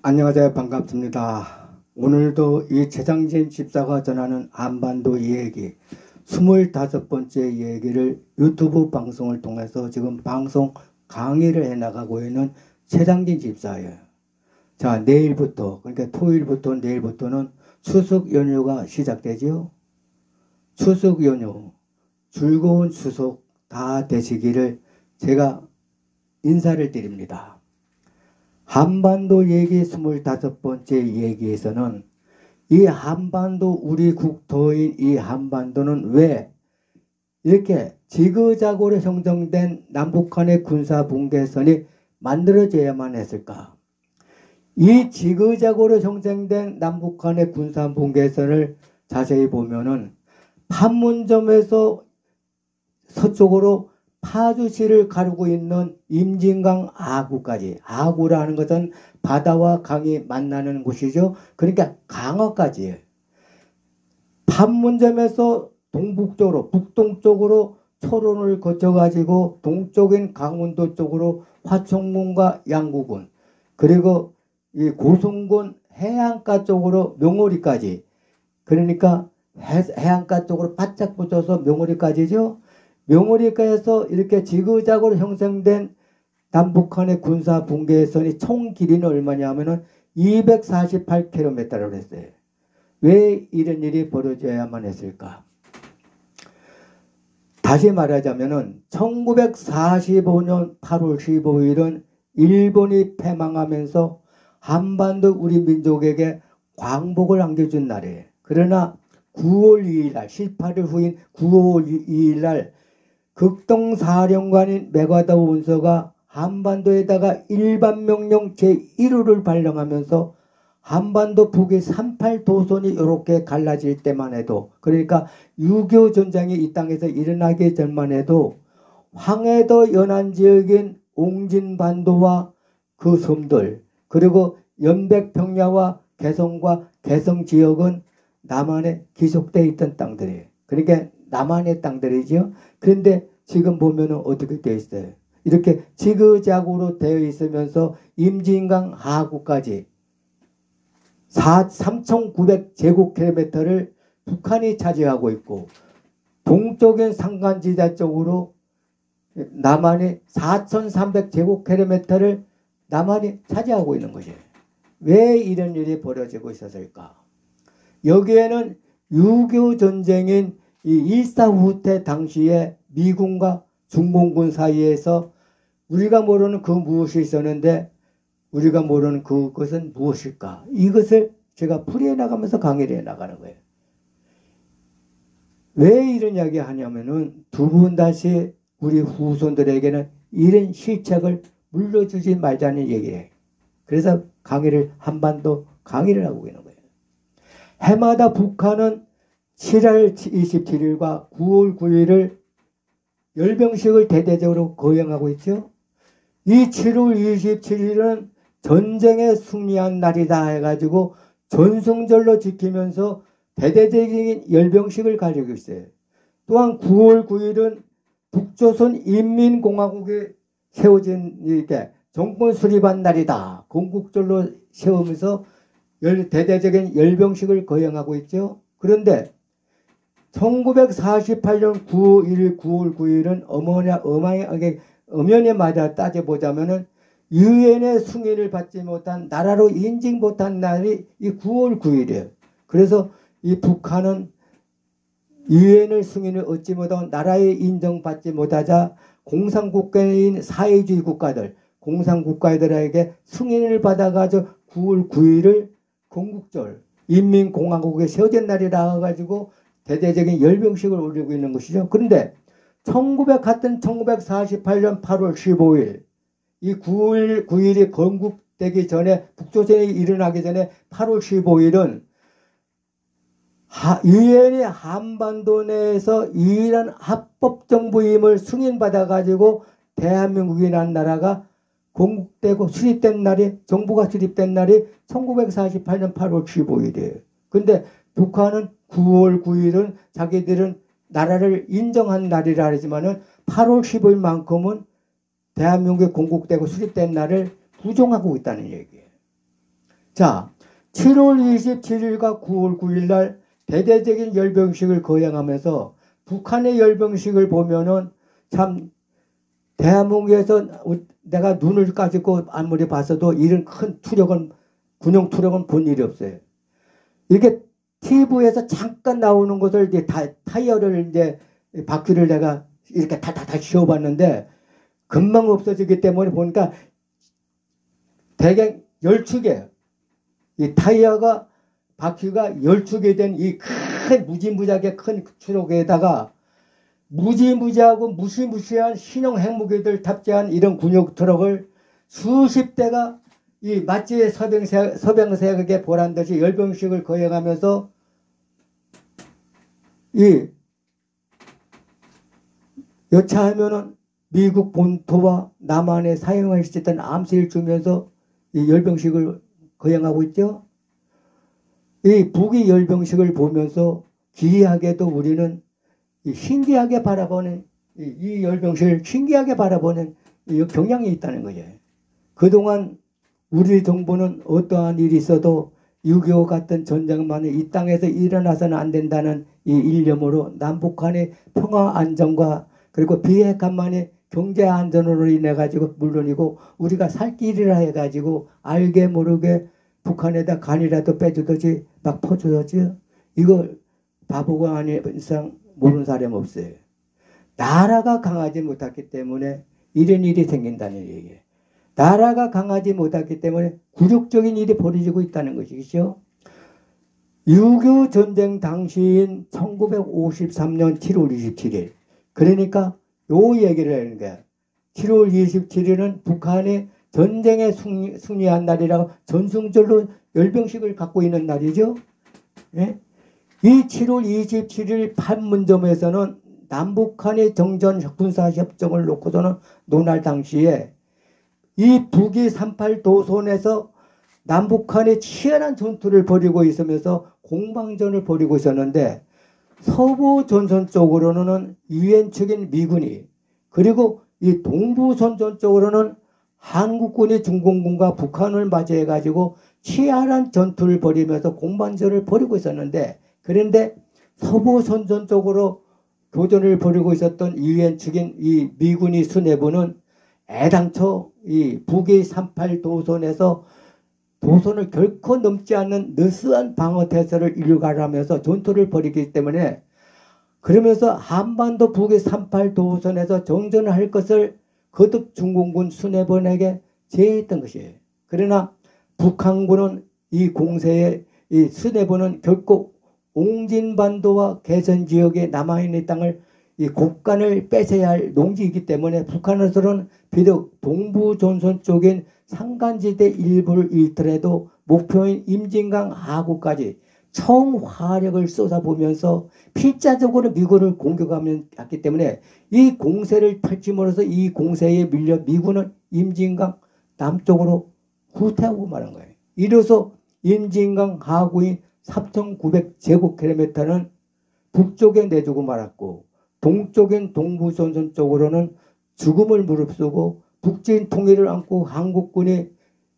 안녕하세요. 반갑습니다. 오늘도 이 최장진 집사가 전하는 한반도 이야기 25번째 이야기를 유튜브 방송을 통해서 지금 방송 강의를 해나가고 있는 최장진 집사예요. 자, 내일부터, 그러니까 토요일부터 내일부터는 추석 연휴가 시작되죠. 추석 연휴, 즐거운 추석 다 되시기를 제가 인사를 드립니다. 한반도 얘기 25번째 얘기에서는 이 한반도, 우리 국토인 이 한반도는 왜 이렇게 지그자그로 형성된 남북한의 군사분계선이 만들어져야만 했을까? 이 지그자그로 형성된 남북한의 군사분계선을 자세히 보면은 판문점에서 서쪽으로 파주시를 가르고 있는 임진강 하구까지, 하구라는 것은 바다와 강이 만나는 곳이죠. 그러니까 강화까지 판문점에서 동북쪽으로, 북동쪽으로 초론을 거쳐가지고 동쪽인 강원도 쪽으로 화천군과 양구군, 그리고 이 고성군 해안가 쪽으로 명오리까지, 그러니까 해안가 쪽으로 바짝 붙어서 명오리까지죠. 명오리가에서 이렇게 지그자그로 형성된 남북한의 군사 분계선이 총 길이는 얼마냐면은 248km라고 했어요. 왜 이런 일이 벌어져야만 했을까? 다시 말하자면은 1945년 8월 15일은 일본이 패망하면서 한반도 우리 민족에게 광복을 안겨준 날이에요. 그러나 9월 2일 날, 18일 후인 9월 2일 날 극동사령관인 메가더 원서가 한반도에다가 일반명령 제1호를 발령하면서 한반도 북의 38도선이 이렇게 갈라질 때만 해도, 그러니까 6.25 전쟁이 이 땅에서 일어나기 전만 해도 황해도 연안지역인 옹진반도와 그 섬들, 그리고 연백평야와 개성과 개성지역은 남한에 기속되어 있던 땅들이에요. 그러니까 남한의 땅들이죠. 그런데 지금 보면은 어떻게 되어 있어요? 이렇게 지그자그로 되어 있으면서 임진강 하구까지 3,900제곱킬로미터를 북한이 차지하고 있고, 동쪽인 산간지대 쪽으로 남한이 4,300제곱킬로미터를 남한이 차지하고 있는 것이에요. 왜 이런 일이 벌어지고 있었을까? 여기에는 6.25 전쟁인 이 일사후퇴 당시에 미군과 중공군 사이에서 우리가 모르는 그 무엇이 있었는데, 우리가 모르는 그것은 무엇일까? 이것을 제가 풀이해 나가면서 강의를 해 나가는 거예요. 왜 이런 이야기 하냐면은 두 번 다시 우리 후손들에게는 이런 실책을 물려주지 말자는 얘기예요. 그래서 강의를, 한반도 강의를 하고 있는 거예요. 해마다 북한은 7월 27일과 9월 9일을 열병식을 대대적으로 거행하고 있죠. 이 7월 27일은 전쟁에 승리한 날이다 해가지고 전승절로 지키면서 대대적인 열병식을 가지고 있어요. 또한 9월 9일은 북조선 인민공화국이 세워진 이렇게 정권 수립한 날이다. 건국절로 세우면서 대대적인 열병식을 거행하고 있죠. 그런데 1948년 9월 9일은 엄연히 맞아 따져보자면은 유엔의 승인을 받지 못한, 나라로 인증 못한 날이 이 9월 9일이에요. 그래서 이 북한은 유엔을 승인을 얻지 못하고 나라에 인정받지 못하자 공산국가인 사회주의 국가들, 공산국가들에게 승인을 받아가지고 9월 9일을 건국절, 인민공화국의 세워진 날이라 해가지고 대대적인 열병식을 올리고 있는 것이죠. 그런데 1948년 8월 15일, 이 9월 9일이 건국되기 전에, 북조선이 일어나기 전에 8월 15일은 유엔이 한반도 내에서 유일한 합법정부임을 승인받아가지고 대한민국이라는 나라가 건국되고 수립된 날이, 정부가 수립된 날이 1948년 8월 15일이에요. 근데 북한은 9월 9일은 자기들은 나라를 인정한 날이라 하지만은 8월 15일만큼은 대한민국이 건국되고 수립된 날을 부정하고 있다는 얘기예요. 자, 7월 27일과 9월 9일 날 대대적인 열병식을 거행하면서 북한의 열병식을 보면은 참 대한민국에서 내가 눈을 가지고 아무리 봤어도 이런 큰 투력은, 군용 투력은 본 일이 없어요. 이렇게 TV에서 잠깐 나오는 것을 이제 타이어를 이제 바퀴를 내가 이렇게 다 씌워봤는데 금방 없어지기 때문에 보니까 대개 10축이에요. 이 타이어가 바퀴가 10축이 된 이 큰 무지무지하게 큰 트럭에다가 무지무지하고 무시무시한 신형 핵무기들 탑재한 이런 군용 트럭을 수십 대가 이 마치 서병세에게 보란 듯이 열병식을 거행하면서 이 여차하면은 미국 본토와 남한에 사용할 수 있던 암시를 주면서 이 열병식을 거행하고 있죠. 이 북의 열병식을 보면서 기이하게도 우리는 신기하게 바라보는 이 열병식을 신기하게 바라보는 이 경향이 있다는 거예요. 그동안 우리 정부는 어떠한 일이 있어도 6.25 같은 전쟁만이 이 땅에서 일어나서는 안 된다는 이 일념으로 남북한의 평화 안정과 그리고 비핵화만이 경제 안전으로 인해 가지고 물론이고 우리가 살 길이라 해 가지고 알게 모르게 북한에다 간이라도 빼주듯이 막 퍼주었지. 이걸 바보가 아닌 이상 모르는 사람 없어요. 나라가 강하지 못했기 때문에 이런 일이 생긴다는 얘기예요. 나라가 강하지 못했기 때문에 굴욕적인 일이 벌어지고 있다는 것이죠. 6.25 전쟁 당시인 1953년 7월 27일. 그러니까 요 얘기를 하는 거야. 7월 27일은 북한이 전쟁에 승리한 날이라고 전승절로 열병식을 갖고 있는 날이죠. 예? 이 7월 27일 판문점에서는 남북한의 정전 군사협정을 놓고서는 논할 당시에 이 북이 38도선에서 남북한이 치열한 전투를 벌이고 있으면서 공방전을 벌이고 있었는데 서부 전선 쪽으로는 유엔 측인 미군이 그리고 이 동부 전선 쪽으로는 한국군이 중공군과 북한을 맞이해 가지고 치열한 전투를 벌이면서 공방전을 벌이고 있었는데 그런데 서부 선전 쪽으로 교전을 벌이고 있었던 유엔 측인 이 미군이 수뇌부는 애당초 이 북의 38도선에서 도선을 결코 넘지 않는 느슨한 방어태세를 일가하면서 전투를 벌이기 때문에 그러면서 한반도 북의 38도선에서 정전을 할 것을 거듭 중공군 수뇌부에게 제의했던 것이에요. 그러나 북한군은 이 공세에 이 수뇌부는 결코 옹진반도와 개선지역에 남아있는 땅을 이 곡간을 뺏어야 할 농지이기 때문에 북한에서는 비록 동부전선 쪽인 산간지대 일부를 잃더라도 목표인 임진강 하구까지 총화력을 쏟아보면서 필자적으로 미군을 공격하기 때문에 이 공세를 펼침으로써 이 공세에 밀려 미군은 임진강 남쪽으로 후퇴하고 말한 거예요. 이로써 임진강 하구인 3,900제곱킬로미터는 북쪽에 내주고 말았고 동쪽인 동부전선 쪽으로는 죽음을 무릅쓰고 북진 통일을 안고 한국군이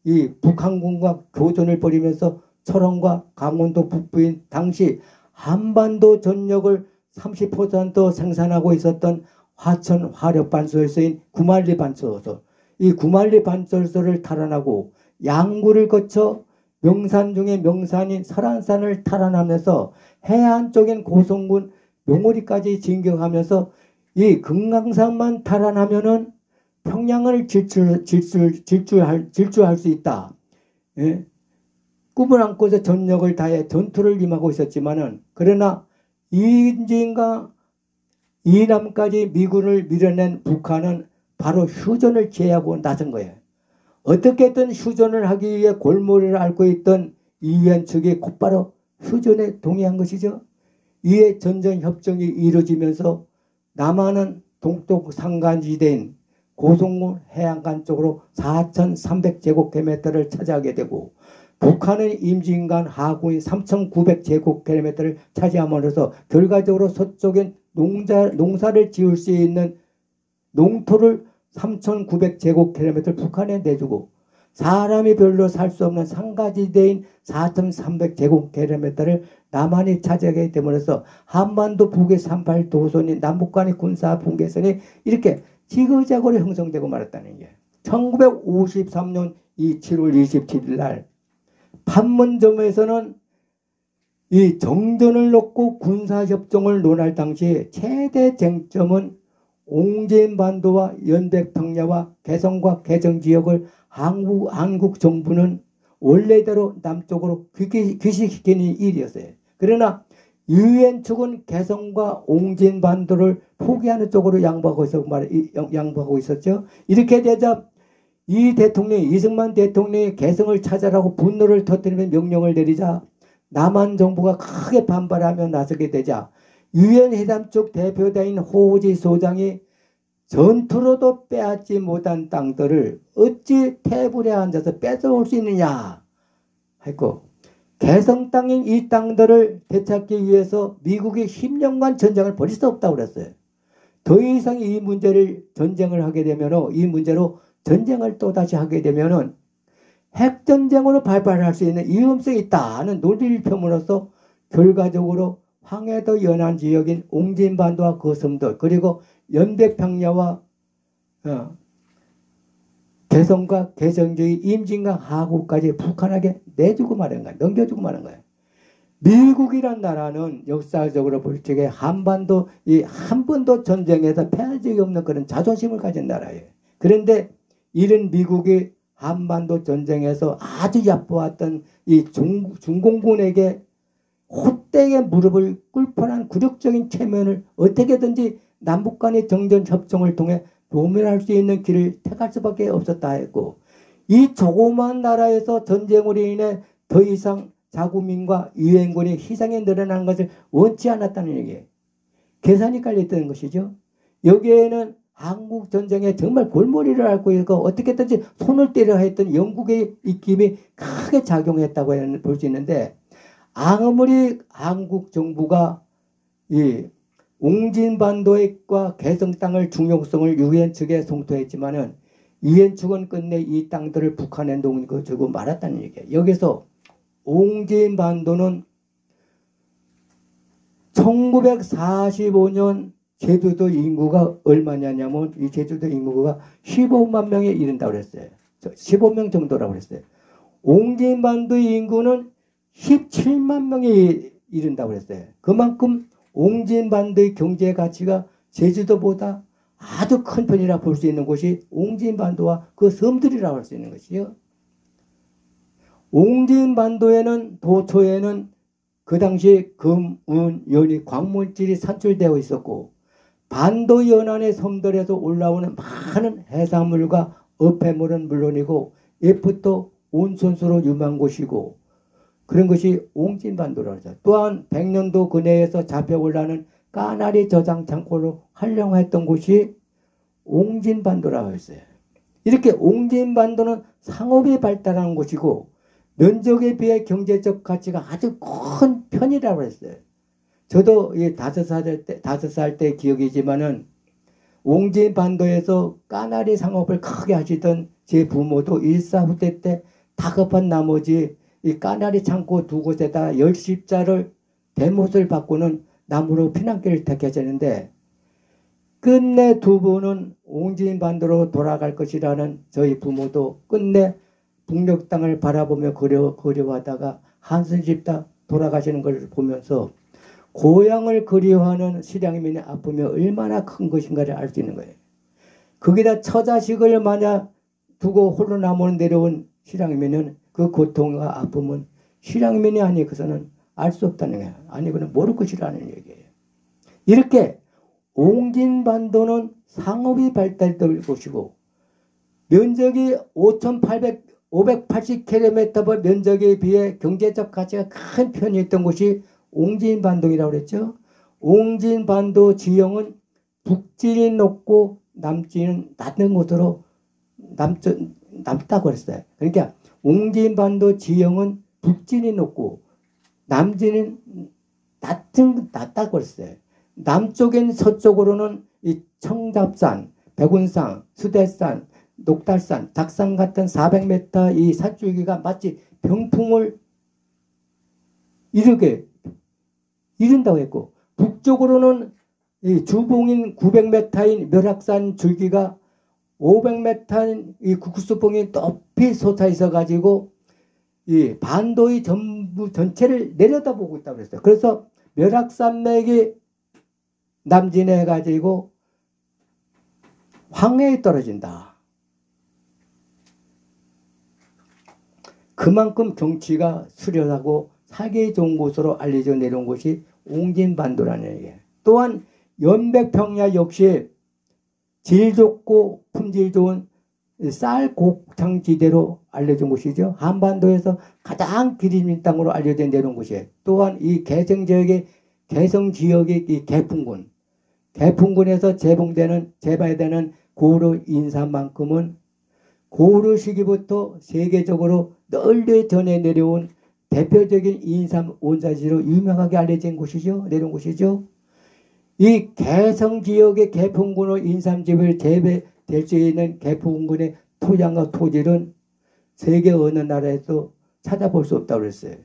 이 북한군과 교전을 벌이면서 철원과 강원도 북부인 당시 한반도 전역을 30% 생산하고 있었던 화천 화력발전소인 구만리 발전소, 이 구만리 발전소를 탈환하고 양구를 거쳐 명산 중에 명산인 설안산을 탈환하면서 해안 쪽인 고성군 명오리까지 진격하면서 이 금강산만 탈환하면은 평양을 질주할 수 있다. 예? 꿈을 안고서 전력을 다해 전투를 임하고 있었지만은 그러나 임진강 이남까지 미군을 밀어낸 북한은 바로 휴전을 제의하고 나선 거예요. 어떻게든 휴전을 하기 위해 골머리를 앓고 있던 이위엔 측이 곧바로 휴전에 동의한 것이죠. 이에 전전협정이 이루어지면서 남한은 동쪽 산간지대인 고성군 해안간 쪽으로 4,300제곱킬로미터를 차지하게 되고 북한은 임진강 하구인 3,900제곱킬로미터를 차지함으로써 결과적으로 서쪽엔 농사를 지을 수 있는 농토를 3,900제곱킬로미터를 북한에 내주고 사람이 별로 살 수 없는 상가지대인 4,300제곱킬로미터를 남한이 차지하게 됨으로써 한반도 북의 38 도선이 남북 간의 군사 분계선이 이렇게 지그재그로 형성되고 말았다는 게 1953년 7월 27일 날 판문점에서는 이 정전을 놓고 군사협정을 논할 당시 최대 쟁점은 옹진반도와 연백평야와 개성과 개정지역을 한국 정부는 원래대로 남쪽으로 귀식시키는 일이었어요. 그러나 유엔 측은 개성과 옹진반도를 포기하는 쪽으로 양보하고 있었죠. 이렇게 되자 이승만 대통령이 개성을 찾아라고 분노를 터뜨리며 명령을 내리자 남한 정부가 크게 반발하며 나서게 되자 유엔 회담 쪽 대표자인 호우지 소장이 전투로도 빼앗지 못한 땅들을 어찌 테이블에 앉아서 뺏어올 수 있느냐 했고, 개성 땅인 이 땅들을 되찾기 위해서 미국이 10년간 전쟁을 벌일 수 없다고 그랬어요. 더 이상 이 문제를 전쟁을 하게 되면 이 문제로 전쟁을 또다시 하게 되면은 핵전쟁으로 발발할 수 있는 위험성이 있다는 논리를 펴므로써 결과적으로 황해도 연안 지역인 옹진반도와 그 섬들 그리고 연백평야와 개성과 개성주의 임진강 하구까지 북한에게 내주고 마는 거야. 넘겨주고 마는 거야. 미국이란 나라는 역사적으로 볼 적에 한반도 한 번도 전쟁에서 패한 적이 없는 그런 자존심을 가진 나라예요. 그런데 이런 미국이 한반도 전쟁에서 아주 얕보았던 이 중공군에게 헛되게 무릎을 꿇고난 굴욕적인 체면을 어떻게든지 남북 간의 정전협정을 통해 도면할 수 있는 길을 택할 수밖에 없었다 했고, 이 조그마한 나라에서 전쟁으로 인해 더 이상 자국민과 유엔군의 희생이 늘어나는 것을 원치 않았다는 얘기예요. 계산이 깔려있다는 것이죠. 여기에는 한국 전쟁에 정말 골머리를 앓고 있고 어떻게든지 손을 때려 했던 영국의 입김이 크게 작용했다고 볼 수 있는데, 아무리 한국 정부가 이 옹진반도과 개성 땅을 중요성을 유엔 측에 송토했지만은 유엔 측은 끝내 이 땅들을 북한에 넘겨주고 말았다는 얘기예요. 여기서 옹진반도는 1945년 제주도 인구가 얼마냐면 이 제주도 인구가 15만 명에 이른다고 그랬어요. 15명 정도라고 그랬어요. 옹진반도의 인구는 17만 명에 이른다고 그랬어요. 그만큼 옹진반도의 경제 가치가 제주도보다 아주 큰 편이라 볼 수 있는 곳이 옹진반도와 그 섬들이라고 할 수 있는 것이요. 옹진반도에는 도초에는 그 당시 금, 은, 연이 광물질이 산출되어 있었고, 반도 연안의 섬들에서 올라오는 많은 해산물과 어패물은 물론이고 예부터 온천수로 유명한 곳이고, 그런 것이 옹진반도라고 하죠. 또한 백년도 근해에서 잡혀 올라오는 까나리 저장 창고로 활용했던 곳이 옹진반도라고 했어요. 이렇게 옹진반도는 상업이 발달한 곳이고 면적에 비해 경제적 가치가 아주 큰 편이라고 했어요. 저도 5살 때 기억이지만은 옹진반도에서 까나리 상업을 크게 하시던 제 부모도 일사후퇴 때 다급한 나머지 이 까나리 창고 두 곳에다 10십자를 대못을 바꾸는 나무로 피난길을 택하셨는데, 끝내 두 분은 옹진반도로 돌아갈 것이라는 저희 부모도 끝내 북녘 땅을 바라보며 그리워하다가 한숨 짓다 돌아가시는 것을 보면서 고향을 그리워하는 실향민의 아픔이 얼마나 큰 것인가를 알 수 있는 거예요. 거기다 처자식을 만약 두고 홀로 남아 내려온 실향민은 그 고통과 아픔은 실향민이 아니고서는 알 수 없다는 거예요. 아니고는 모를 것이라는 얘기예요. 이렇게 옹진반도는 상업이 발달될 곳이고 면적이 580km 면적에 비해 경제적 가치가 큰 편이었던 곳이 옹진반도이라고 그랬죠. 옹진반도 지형은 북진이 높고 남진은 낮은 곳으로 남다고 그랬어요. 그러니까 옹진반도 지형은 북진이 높고 남진은 낮다고 그랬어요. 남쪽엔 서쪽으로는 이 청잡산, 백운산, 수대산, 녹달산, 작산 같은 400m 이 산줄기가 마치 병풍을 이룬다고 했고, 북쪽으로는 이 주봉인 900m인 멸악산 줄기가 500m인 이 국수봉이 높이 솟아 있어 가지고 이 반도의 전부 전체를 내려다보고 있다고 그랬어요. 그래서 멸악산맥이 남진해 가지고 황해에 떨어진다. 그만큼 경치가 수려하고 살기 좋은 곳으로 알려져 내려온 곳이 옹진반도라는 얘기예요. 또한 연백평야 역시 질 좋고 품질 좋은 쌀 곡창지대로 알려진 곳이죠. 한반도에서 가장 길이 긴 땅으로 알려져 내려온 곳이에요. 또한 이 개성 지역의 이 개풍군에서 재발되는 고려 인삼만큼은 고려 시기부터 세계적으로 널리 전해 내려온 대표적인 인삼 원산지로 유명하게 알려진 곳이죠. 내려온 곳이죠. 이 개성 지역의 개풍군의 인삼즙을 재배될 수 있는 개풍군의 토양과 토질은 세계 어느 나라에서 찾아볼 수 없다고 그랬어요.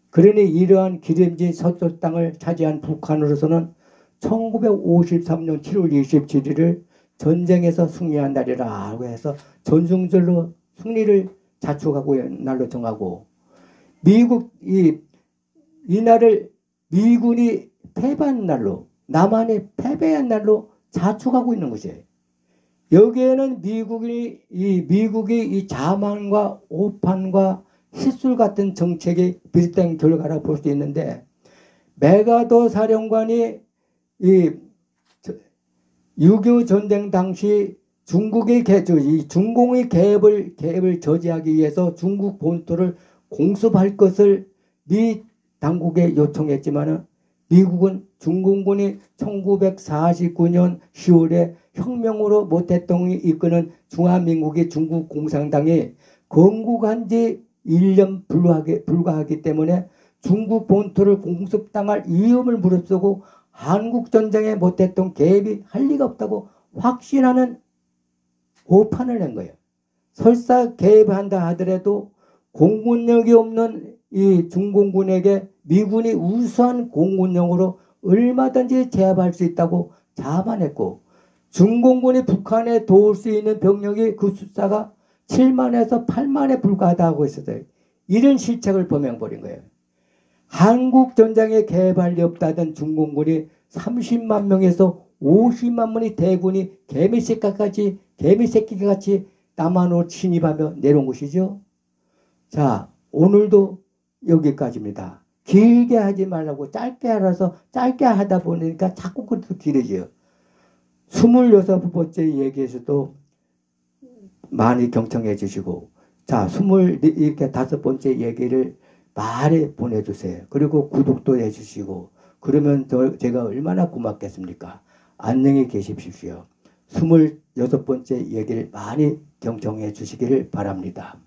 그러니 이러한 기름진 서쪽 땅을 차지한 북한으로서는 1953년 7월 27일을 전쟁에서 승리한 날이라고 해서 전승절로 승리를 자축하고 날로 정하고, 미국 이 날을 미군이 패배한 날로, 남한이 패배한 날로 자축하고 있는 것이에요. 여기에는 미국이 이 자만과 오판과 시술 같은 정책이 비롯된 결과라고 볼 수 있는데, 메가더 사령관이 이 6.25 전쟁 당시 중공의 개입을 저지하기 위해서 중국 본토를 공습할 것을 미 당국에 요청했지만 미국은 중공군이 1949년 10월에 혁명으로 모태똥이 이끄는 중화민국의 중국 공산당이 건국한 지 1년 불과하기 때문에 중국 본토를 공습당할 위험을 무릅쓰고 한국전쟁에 모태똥 개입이 할 리가 없다고 확신하는 오판을 낸 거예요. 설사 개입한다 하더라도 공군력이 없는 이 중공군에게 미군이 우수한 공군력으로 얼마든지 제압할 수 있다고 자만했고, 중공군이 북한에 도울 수 있는 병력이 그 숫자가 7만에서 8만에 불과하다고 했었어요. 이런 실책을 범해버린 거예요. 한국 전쟁에 개입할 리 없다던 중공군이 30만 명에서 50만 명의 대군이 개미새끼같이 남한으로 침입하며 내려온 것이죠. 자, 오늘도 여기까지입니다. 길게 하지 말라고 짧게 하라서 짧게 하다 보니까 자꾸 그것도 길어져요. 26번째 얘기에서도 많이 경청해 주시고, 자, 25번째 얘기를 많이 보내주세요. 그리고 구독도 해주시고, 그러면 제가 얼마나 고맙겠습니까? 안녕히 계십시오. 26번째 얘기를 많이 경청해 주시기를 바랍니다.